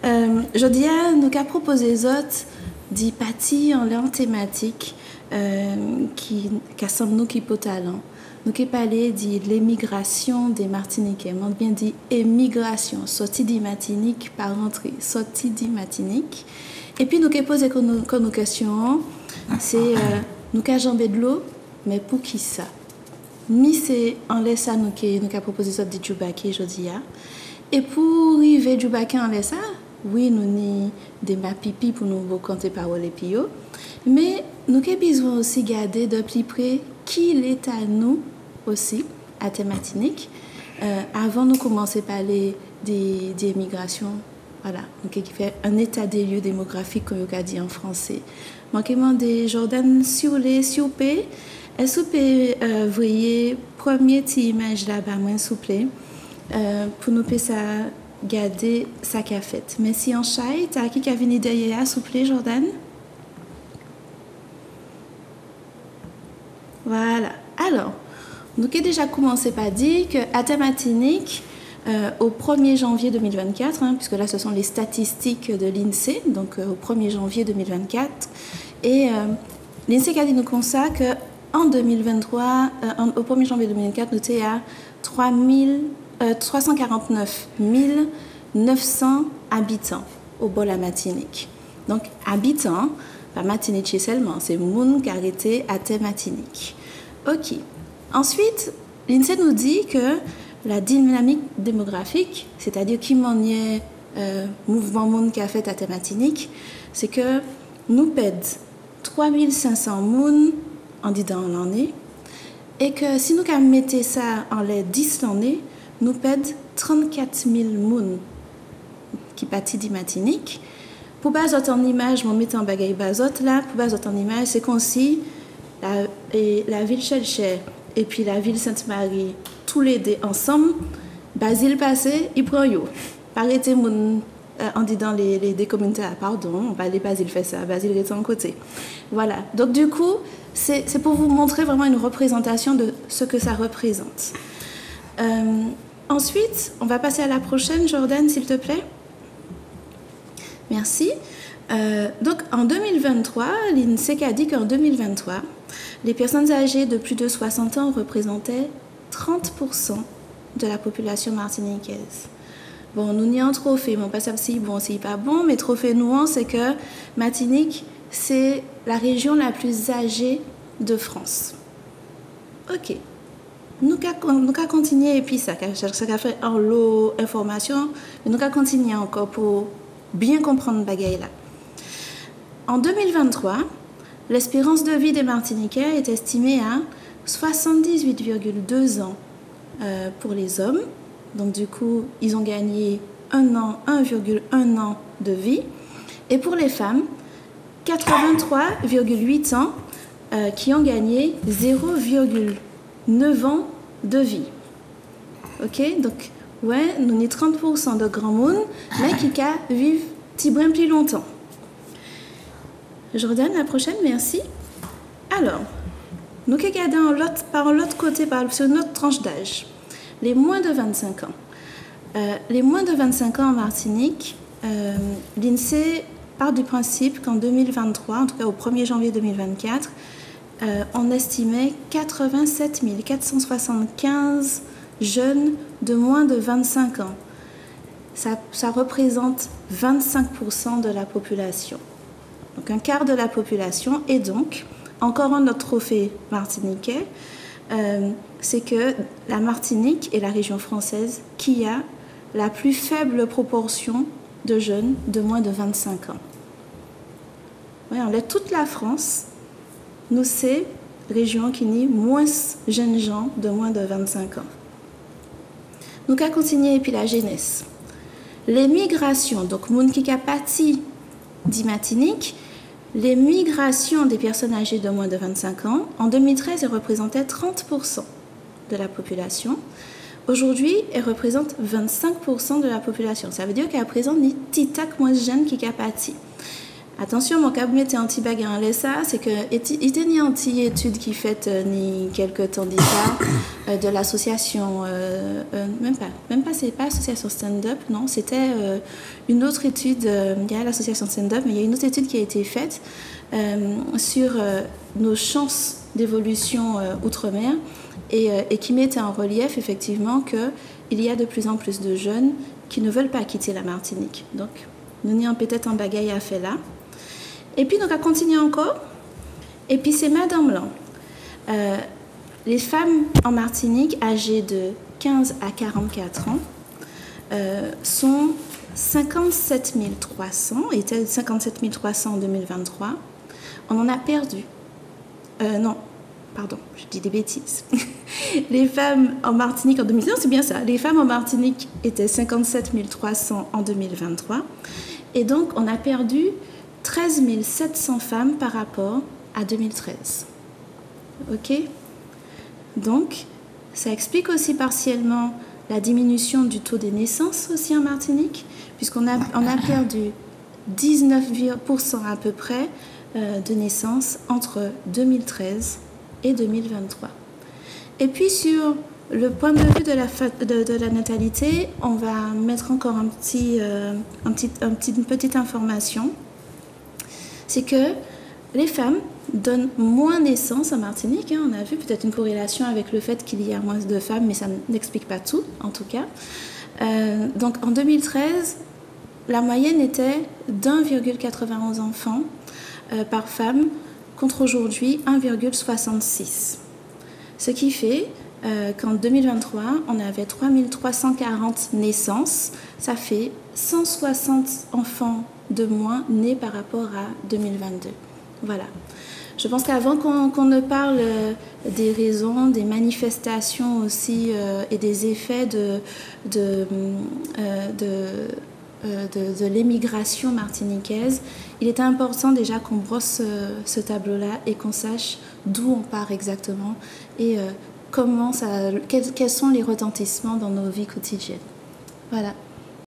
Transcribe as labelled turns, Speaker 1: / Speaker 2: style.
Speaker 1: Je dis à nous qu'à proposer les autres d'y partir en l'air thématique qui semble nous qui peut talent. Nous qui parler de l'émigration des Martiniquais. On bien dit émigration, sortie de Martinique par entrée, sortie de Martinique. Et puis nous qui poser comme nos questions, c'est nous qui jambé de l'eau, mais pour qui ça? Mi c'est en laisse nous qui proposé ça de Djoubaki aujourd'hui. Et pour arriver Djoubaki en laisse oui, nous avons des mapipi pour nous raconter paroles et pio, mais nous avons besoin aussi de garder de plus près qui est à nous aussi, à Martinique, avant de commencer à parler des migrations. Voilà, donc qui fait un état des lieux démographiques, comme on a dit en français. Manquement des Jordan sur les soupés. Est-ce que vous voyez première image là-bas, s'il vous plaît, pour nous faire ça. Garder sa cafette. Merci en chai. T'as qui a venu derrière, s'il vous plaît, Jordan? Voilà. Alors, nous avons déjà commencé par dire qu'à Martinique, au 1er janvier 2024, puisque là, ce sont les statistiques de l'INSEE, donc au 1er janvier 2024, et l'INSEE a dit nous comme ça qu'en 2023, au 1er janvier 2024, nous étions à 349 900 habitants au bol à Martinique. Donc, habitants, pas Martinique seulement, c'est moun qui a arrêté à Martinique. Ok. Ensuite, l'INSEE nous dit que la dynamique démographique, c'est-à-dire qui m'en est mouvement moun qui a fait à Martinique, c'est que nous pèdons 3500 moun en disant l'année, et que si nous mettons ça en les 10 l'année, nous pèdons 34 000 moun qui partent de Martinique. Pour base en image, je mets en bagaille bazote là, pour base en image, c'est qu'on si la ville Chelcher et puis la ville Sainte-Marie, tous les deux ensemble, Basile passé, il prend yo. Arrêtez mon en disant les communautés, pardon, on va aller Basile fait ça, Basile est en côté. Voilà. Donc du coup, c'est pour vous montrer vraiment une représentation de ce que ça représente. Ensuite, on va passer à la prochaine, Jordan, s'il te plaît. Merci. Donc, en 2023, l'INSEE a dit qu'en 2023, les personnes âgées de plus de 60 ans représentaient 30% de la population martiniquaise. Bon, nous n'y en trophée, mais on passe à si bon, c'est pas bon, mais trophée nouant, c'est que Martinique, c'est la région la plus âgée de France. Ok. Nous allons continuer, et puis ça a fait en lot d'informations, mais nous allons continuer encore pour bien comprendre le bagaille là. En 2023, l'espérance de vie des Martiniquais est estimée à 78,2 ans pour les hommes. Donc du coup, ils ont gagné 1,1 an de vie. Et pour les femmes, 83,8 ans qui ont gagné 0,9 ans de vie. Ok, donc ouais, nous avons 30% de grands monde, mais qui vivent petit brin plus longtemps. Jordan, la prochaine, merci. Alors, nous qui regardons par l'autre côté, sur notre tranche d'âge, les moins de 25 ans. Les moins de 25 ans en Martinique, l'INSEE part du principe qu'en 2023, en tout cas au 1er janvier 2024, on estimait 87 475 jeunes de moins de 25 ans. Ça représente 25% de la population. Donc un quart de la population. Et donc, encore un autre trophée martiniquais, c'est que la Martinique est la région française qui a la plus faible proportion de jeunes de moins de 25 ans. Oui, on laisse toute la France, nous c'est région qui nie moins jeunes gens de moins de 25 ans. Nous allons continuer, et puis la jeunesse. Les migrations, donc moun qui a pâti dit Martinique, les migrations des personnes âgées de moins de 25 ans, en 2013, elles représentaient 30% de la population. Aujourd'hui, elles représentent 25% de la population. Ça veut dire qu'à présent, il y a moins de jeunes qui a pâti. Attention, mon cabinet est anti-bague en ça, c'est que il était ni anti-études qui fait ni quelques temps d'histoire de l'association, même pas, c'est pas l'association stand-up, non, c'était une autre étude, il y a l'association stand-up, mais il y a une autre étude qui a été faite sur nos chances d'évolution outre-mer et qui mettait en relief effectivement qu'il y a de plus en plus de jeunes qui ne veulent pas quitter la Martinique. Donc, nous n'y avons peut-être un bagaille à faire là. Et puis, nous allons continuer encore. Et puis, c'est Madame Lang. Les femmes en Martinique âgées de 15 à 44 ans sont 57 300, étaient 57 300 en 2023. On en a perdu. Non, pardon, je dis des bêtises. Les femmes en Martinique en 2019, c'est bien ça. Les femmes en Martinique étaient 57 300 en 2023. Et donc, on a perdu 13 700 femmes par rapport à 2013. OK? Donc, ça explique aussi partiellement la diminution du taux des naissances aussi en Martinique, puisqu'on a perdu 19% à peu près de naissances entre 2013 et 2023. Et puis, sur le point de vue de la natalité, on va mettre encore une petite information. C'est que les femmes donnent moins naissance en Martinique. On a vu peut-être une corrélation avec le fait qu'il y a moins de femmes, mais ça n'explique pas tout, en tout cas. Donc, en 2013, la moyenne était d'1,91 enfants par femme, contre aujourd'hui 1,66. Ce qui fait qu'en 2023, on avait 3340 naissances. Ça fait 160 enfants de moins nés par rapport à 2022. Voilà. Je pense qu'avant qu'on ne parle des raisons, des manifestations aussi et des effets de l'émigration martiniquaise, il est important déjà qu'on brosse ce tableau-là et qu'on sache d'où on part exactement et quels sont les retentissements dans nos vies quotidiennes. Voilà.